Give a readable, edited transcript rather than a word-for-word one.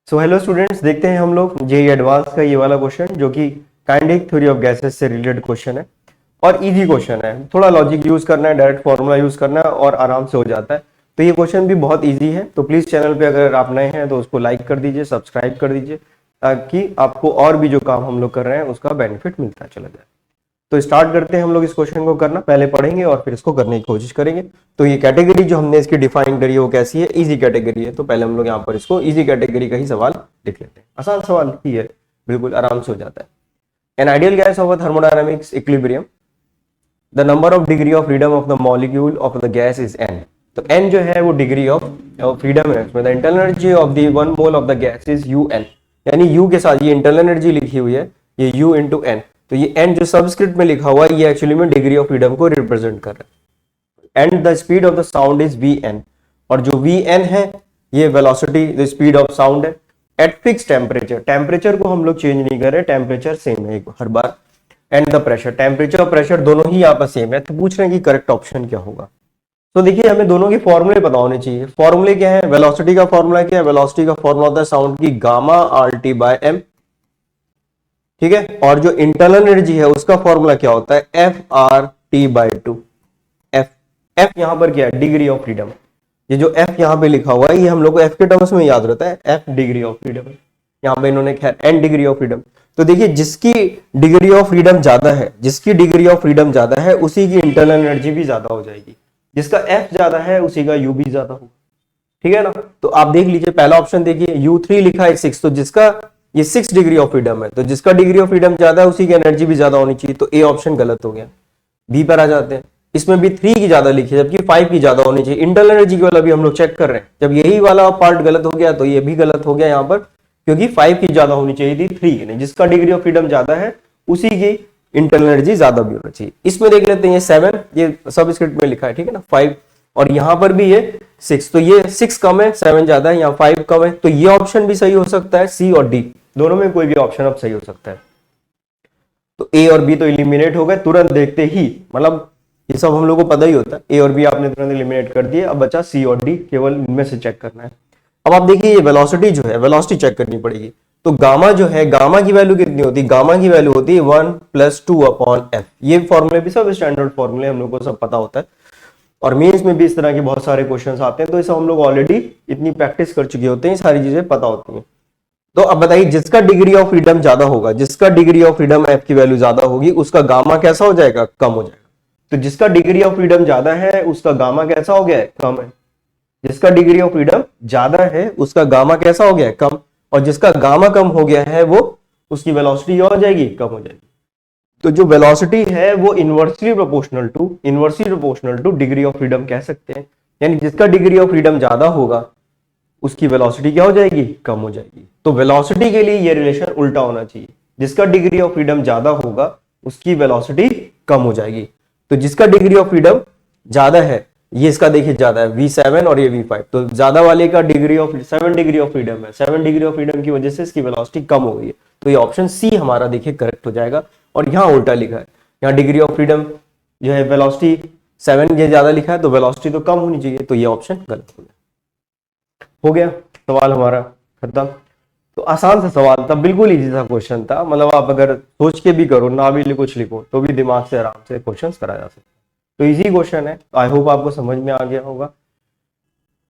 So hello students, देखते हैं हम लोग जेईई एडवांस का ये वाला क्वेश्चन जो कि काइनेटिक थ्योरी ऑफ गैसेस से रिलेटेड क्वेश्चन है और इजी क्वेश्चन है। थोड़ा लॉजिक यूज करना है, डायरेक्ट फॉर्मूला यूज करना है और आराम से हो जाता है। तो ये क्वेश्चन भी बहुत इजी है। तो प्लीज चैनल पे अगर आप नए हैं तो उसको लाइक कर दीजिए, सब्सक्राइब कर दीजिए ताकि आपको और भी जो काम हम लोग कर रहे हैं उसका बेनिफिट मिलता चला जाए। तो स्टार्ट करते हैं हम लोग इस क्वेश्चन को करना। पहले पढ़ेंगे और फिर इसको करने की कोशिश करेंगे। तो ये कैटेगरी जो हमने इसकी डिफाइन करी है वो कैसी है, इजी कैटेगरी है। तो पहले हम लोग यहाँ पर इसको इजी कैटेगरी का ही सवाल लिख लेते हैं। आसान सवाल ही है, बिल्कुल आराम से हो जाता है। An ideal gas of thermodynamics equilibrium, the number of degree of freedom of the molecule of the gas is n. तो एन जो है वो डिग्री ऑफ फ्रीडम है। The internal energy of the one mole of the gas is U n, यानी U के साथ ये internal energy लिखी हुई है, ये यू इंटू एन। तो ये एन जो सबस्क्रिप्ट में लिखा हुआ है ये एक्चुअली में डिग्री ऑफ फ्रीडम को रिप्रेजेंट कर रहा है। And the speed of the sound is V n, और जो वी एन है ये velocity, the speed of sound है एट फिक्स टेम्परेचर। टेम्परेचर को हम लोग चेंज नहीं कर रहे, टेम्परेचर सेम है हर बार। एंड द प्रेशर, टेम्परेचर और प्रेशर दोनों ही यहाँ पर सेम है। तो पूछ रहे हैं कि करेक्ट ऑप्शन क्या होगा। तो देखिए हमें दोनों के फॉर्मूले पता होने चाहिए। फॉर्मूले क्या है, वेलोसिटी का फॉर्मूला क्या है, वेलोसिटी का फॉर्मूला होता है साउंड की gamma R T by M, ठीक है। और जो इंटरनल एनर्जी है उसका फॉर्मूला क्या होता है, F R T by two. F यहां पर क्या है, डिग्री ऑफ फ्रीडम। ये जो एफ यहां पे लिखा हुआ है ये हम लोग को एफ के टर्म्स में याद रहता है, एफ डिग्री ऑफ फ्रीडम। यहां पे इन्होंने खैर एन डिग्री ऑफ फ्रीडम। तो देखिए जिसकी डिग्री ऑफ फ्रीडम ज्यादा है, जिसकी डिग्री ऑफ फ्रीडम ज्यादा है उसी की इंटरनल एनर्जी भी ज्यादा हो जाएगी। जिसका एफ ज्यादा है उसी का यू भी ज्यादा होगा, ठीक है ना। तो आप देख लीजिए पहला ऑप्शन देखिए, U3 लिखा है 6, तो जिसका ये 6 डिग्री ऑफ फ्रीडम है, तो जिसका डिग्री ऑफ फ्रीडम ज्यादा है उसी की एनर्जी भी ज्यादा होनी चाहिए। तो ए ऑप्शन गलत हो गया। बी पर आ जाते हैं, इसमें भी 3 की ज्यादा लिखी है जबकि 5 की ज्यादा होनी चाहिए। इंटरनल एनर्जी के वाला भी हम लोग चेक कर रहे हैं, जब यही वाला पार्ट गलत हो गया तो ये भी गलत हो गया यहाँ पर, क्योंकि 5 की ज्यादा होनी चाहिए थी 3 की नहीं। जिसका डिग्री ऑफ फ्रीडम ज्यादा है उसी की इंटरनल एनर्जी ज्यादा भी होना चाहिए। इसमें देख लेते हैं ये 7, ये सब स्क्रिप्ट में लिखा है, ठीक है ना। 5 और यहां पर भी ये 6, तो ये 6 कम है, 7 ज्यादा है, यहाँ 5 कम है। तो ये ऑप्शन भी सही हो सकता है, सी और डी दोनों में कोई भी ऑप्शन अब सही हो सकता है। तो ए और बी तो इलिमिनेट हो गए तुरंत देखते ही, मतलब ये सब हम लोग को पता ही होता है। ए और बी आपने तुरंत इलिमिनेट कर दिए, अब बचा सी और डी, केवल इनमें से चेक करना है। अब आप देखिए ये वेलोसिटी जो है, वेलोसिटी चेक करनी पड़ेगी। तो गामा जो है, गामा की वैल्यू कितनी होती है, गामा की वैल्यू होती है 1 + 2/f। ये फॉर्मूले भी सब स्टैंडर्ड फॉर्मूले हम लोग को सब पता होता है, और मेंस में भी इस तरह के बहुत सारे क्वेश्चंस आते हैं। तो इसे हम लोग ऑलरेडी इतनी प्रैक्टिस कर चुके होते हैं, सारी चीजें पता होती हैं। तो अब बताइए जिसका डिग्री ऑफ फ्रीडम ज्यादा होगा, जिसका डिग्री ऑफ फ्रीडम एफ की वैल्यू ज्यादा होगी उसका गामा कैसा हो जाएगा, कम हो जाएगा। तो जिसका डिग्री ऑफ फ्रीडम ज्यादा है उसका गामा कैसा हो गया है, कम है। जिसका डिग्री ऑफ फ्रीडम ज्यादा है उसका गामा कैसा हो गया है, कम। और जिसका गामा कम हो गया है वो उसकी वेलोसिटी हो जाएगी, कम हो जाएगी। तो जो वेलोसिटी है वो inversely proportional two degree of freedom कह सकते हैं। यानी जिसका डिग्री ऑफ फ्रीडम ज्यादा होगा उसकी वेलोसिटी क्या हो जाएगी, कम हो जाएगी। तो वेलोसिटी के लिए ये रिलेशन उल्टा होना चाहिए, जिसका डिग्री ऑफ फ्रीडम ज्यादा होगा उसकी वेलोसिटी कम हो जाएगी। तो जिसका डिग्री ऑफ फ्रीडम ज्यादा है, ये इसका देखिए ज्यादा है V7 और ये V5, तो ज्यादा वाले का degree of 7 degree of freedom है। 7 डिग्री ऑफ फ्रीडम की वजह से इसकी वेलोसिटी कम हो गई है। तो ये ऑप्शन सी हमारा देखिए करेक्ट हो जाएगा। और यहाँ उल्टा लिखा है, यहाँ डिग्री ऑफ फ्रीडम जो है वेलोसिटी 7 ये ज्यादा लिखा है, तो वेलोसिटी तो कम होनी चाहिए। तो ये ऑप्शन गलत हो गया। सवाल हमारा खत्म। तो आसान सा सवाल था, बिल्कुल इजी सा क्वेश्चन था। मतलब आप अगर सोच के भी करो, ना भी कुछ लिखो, तो भी दिमाग से आराम से क्वेश्चन करा जा सकता है। तो इजी क्वेश्चन है। आई होप आपको समझ में आ गया होगा।